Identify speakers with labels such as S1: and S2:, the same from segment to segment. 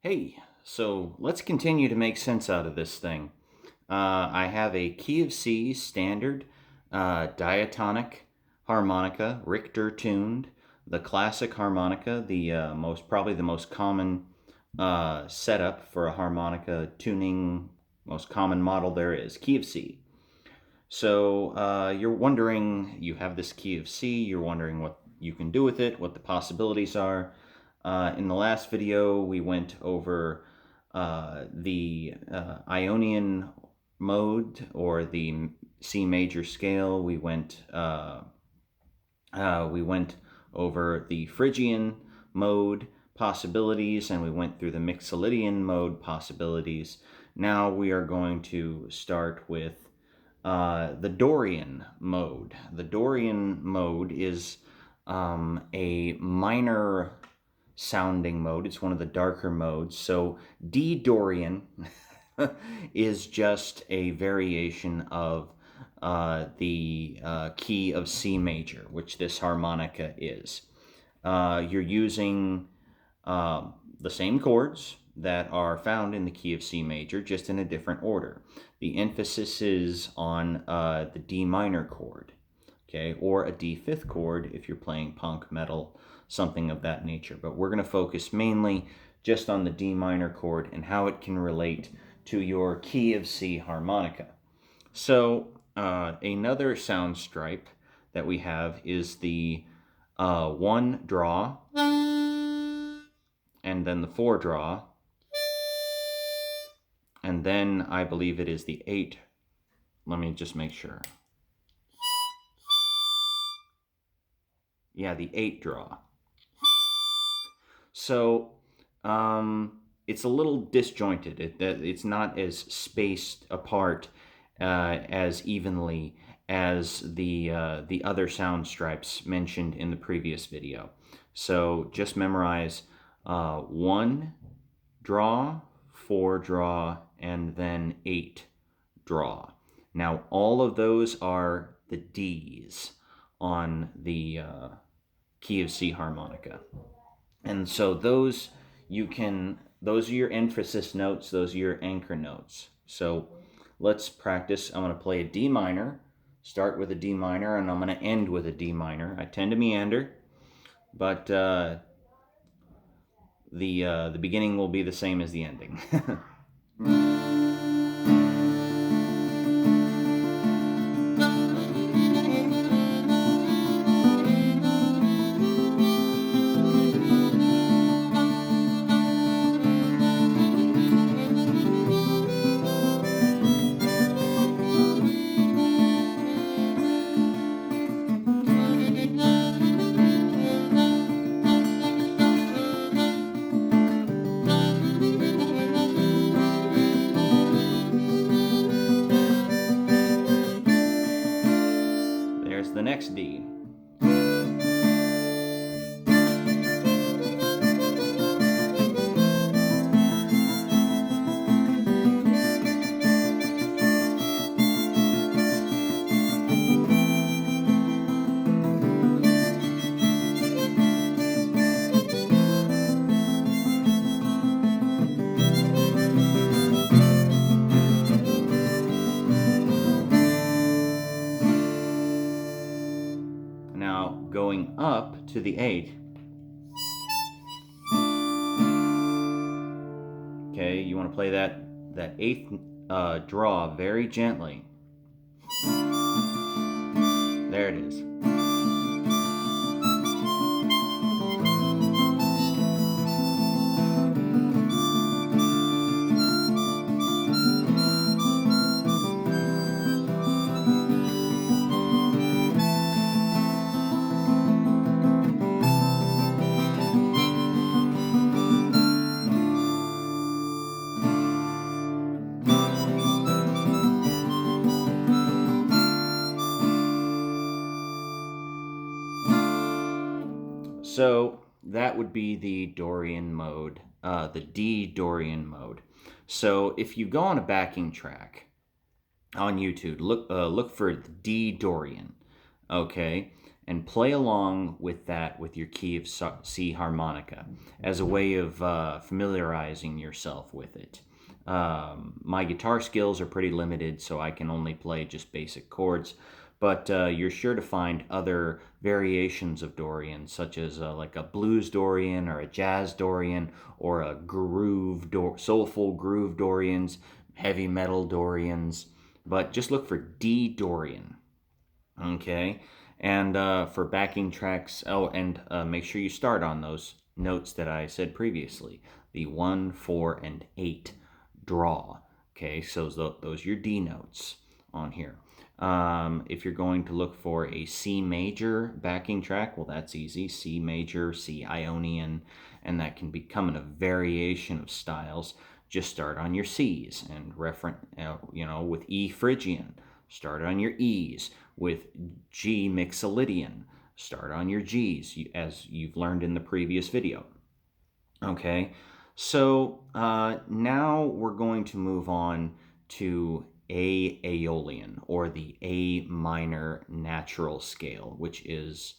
S1: Hey, so let's continue to make sense out of this thing. I have a key of C standard, diatonic harmonica, Richter tuned, the classic harmonica, the probably the most common setup for a harmonica tuning, most common model there is, key of C. So you're wondering, you have this key of C, you're wondering what you can do with it, what the possibilities are. In the last video, we went over the Ionian mode, or the C major scale. We went over the Phrygian mode possibilities, and we went through the Mixolydian mode possibilities. Now we are going to start with the Dorian mode. The Dorian mode is a minor sounding mode. It's one of the darker modes. So D Dorian is just a variation of the key of C major, which this harmonica is. You're using the same chords that are found in the key of C major, just in a different order. The emphasis is on the D minor chord, okay, or a D5th chord if you're playing punk, metal, something of that nature. But we're going to focus mainly just on the D minor chord and how it can relate to your key of C harmonica. So another sound stripe that we have is the 1 draw, and then the 4 draw, and then I believe it is the 8. Let me just make sure. Yeah, the 8 draw. So it's a little disjointed. It's not as spaced apart as evenly as the other sound stripes mentioned in the previous video. So just memorize 1 draw, 4 draw, and then 8 draw. Now all of those are the D's on the key of C harmonica. And so those are your emphasis notes, those are your anchor notes. So let's practice. I'm going to play a D minor, start with a D minor, and I'm going to end with a D minor. I tend to meander, but the beginning will be the same as the ending. There's the next D. Now going up to the 8. Okay, you want to play that 8th draw very gently. There it is. So that would be the Dorian mode, the D Dorian mode. So if you go on a backing track on YouTube, look for D Dorian, okay, and play along with that with your key of C harmonica as a way of familiarizing yourself with it. My guitar skills are pretty limited, so I can only play just basic chords, but you're sure to find other variations of Dorian, such as like a blues Dorian or a jazz Dorian or a soulful groove Dorians, heavy metal Dorians, but just look for D Dorian, okay? And for backing tracks, and make sure you start on those notes that I said previously, the 1, 4, and 8 draw. Okay, so those are your D notes on here. If you're going to look for a C major backing track, well, that's easy. C major, C Ionian, and that can become a variation of styles. Just start on your C's and with E Phrygian. Start on your E's. With G Mixolydian. Start on your G's, as you've learned in the previous video. Okay, so now we're going to move on to Aeolian, or the A minor natural scale, which is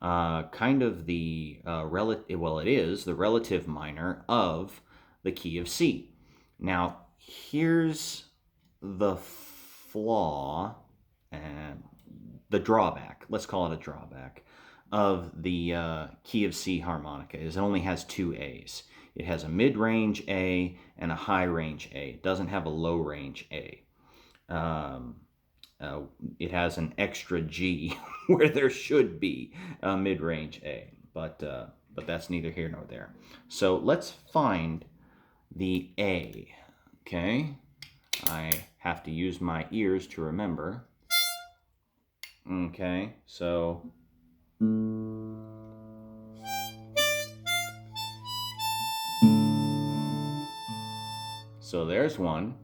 S1: kind of the it is the relative minor of the key of C. Now, here's the flaw, and the drawback, let's call it a drawback, of the key of C harmonica is it only has 2 A's. It has a mid-range A and a high-range A. It doesn't have a low-range A. It has an extra G where there should be a mid-range A, but that's neither here nor there. So let's find the A, okay? I have to use my ears to remember. Okay, so there's one,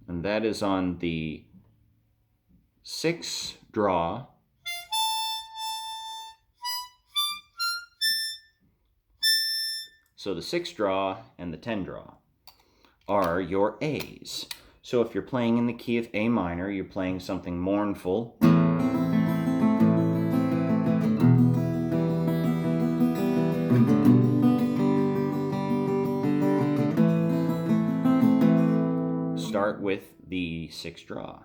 S1: and that is on the 6 draw, so the 6 draw and the 10 draw are your A's. So if you're playing in the key of A minor, you're playing something mournful. Start with the 6 draw.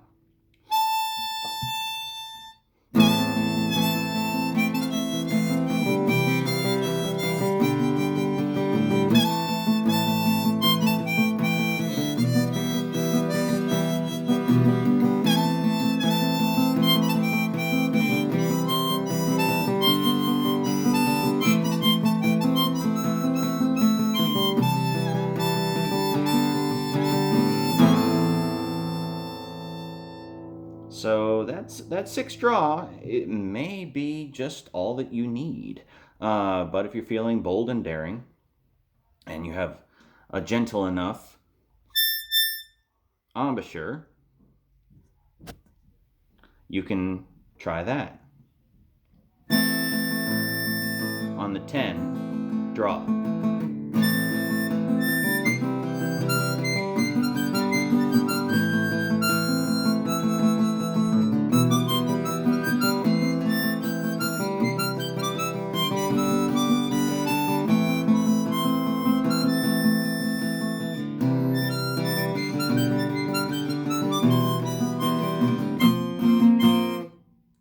S1: So that's 6 draw. It may be just all that you need. But if you're feeling bold and daring, and you have a gentle enough embouchure, you can try that. On the 10, draw.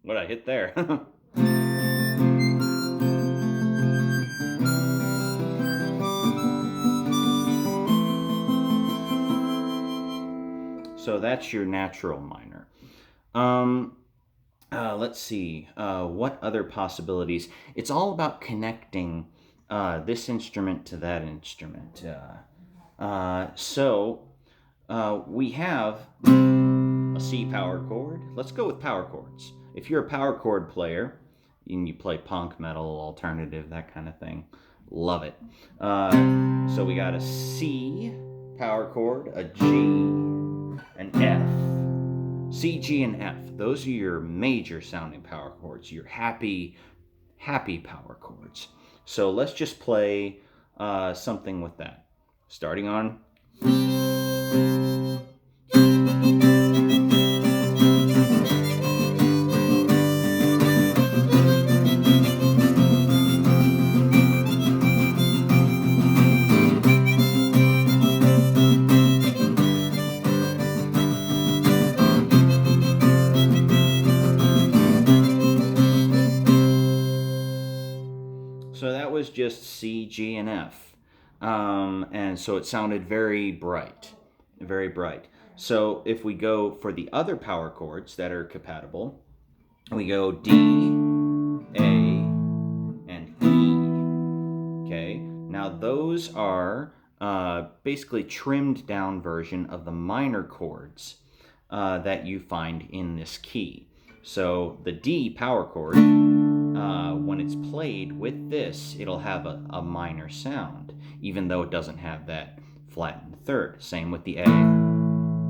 S1: What I hit there. So that's your natural minor. Let's see, what other possibilities? It's all about connecting this instrument to that instrument. We have a C power chord. Let's go with power chords. If you're a power chord player and you play punk, metal, alternative, that kind of thing, love it. So we got a C power chord, a G, an F. C, G, and F. Those are your major sounding power chords, your happy power chords. So let's just play something with that. Starting on just C, G, and F. And so it sounded very bright, very bright. So if we go for the other power chords that are compatible, we go D, A, and E. Okay, now those are basically trimmed down version of the minor chords that you find in this key. So the D power chord, when it's played with this, it'll have a minor sound, even though it doesn't have that flattened third. Same with the A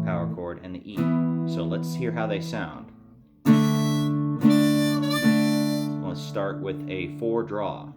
S1: power chord and the E. So let's hear how they sound. Let's start with a 4 draw.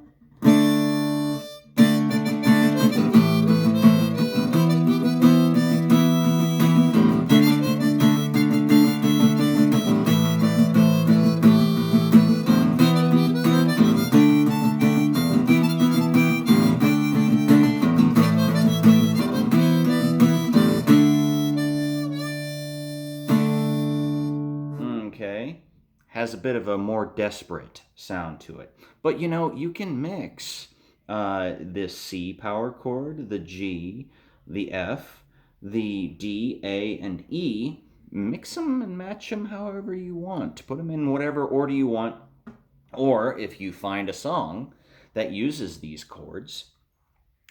S1: Okay, has a bit of a more desperate sound to it. But you know, you can mix this C power chord, the G, the F, the D, A, and E. Mix them and match them however you want. Put them in whatever order you want. Or if you find a song that uses these chords,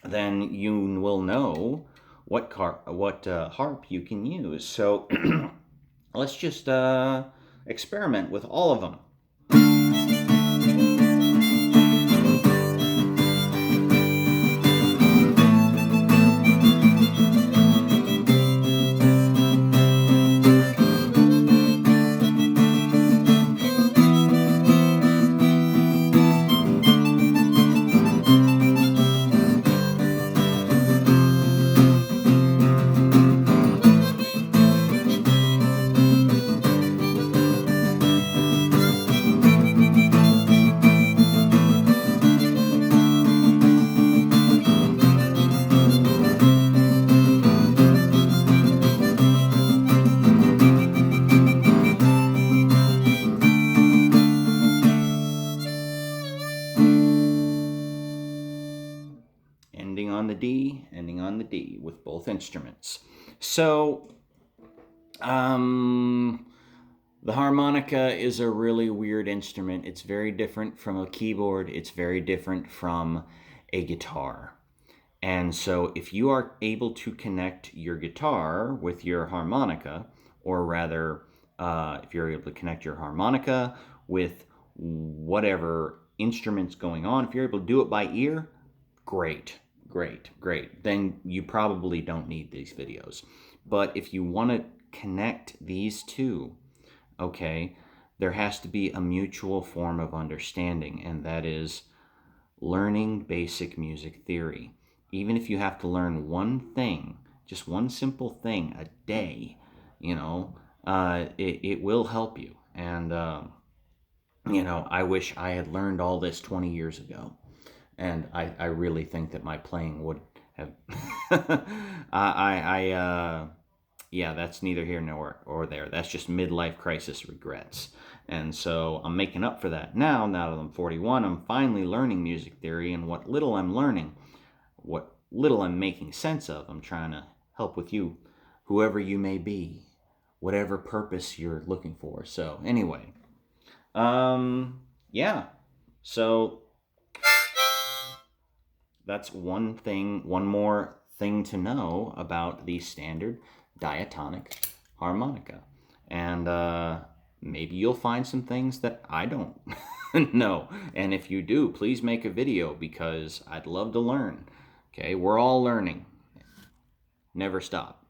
S1: then you will know what harp you can use. So let's just experiment with all of them. Ending on the D, ending on the D with both instruments. So, the harmonica is a really weird instrument. It's very different from a keyboard. It's very different from a guitar. And so if you are able to connect your guitar with your harmonica, or rather, if you're able to connect your harmonica with whatever instrument's going on, if you're able to do it by ear, great. Then you probably don't need these videos. But if you want to connect these two, okay, there has to be a mutual form of understanding, and that is learning basic music theory. Even if you have to learn one thing, just one simple thing a day, you know, it will help you. And, you know, I wish I had learned all this 20 years ago. And I really think that my playing would have... yeah, that's neither here nor there. That's just midlife crisis regrets. And so I'm making up for that now that I'm 41. I'm finally learning music theory, and what little I'm learning, what little I'm making sense of, I'm trying to help with you, whoever you may be, whatever purpose you're looking for. So anyway, yeah. So that's one more thing to know about the standard diatonic harmonica. And maybe you'll find some things that I don't know. And if you do, please make a video, because I'd love to learn. Okay, we're all learning. Never stop.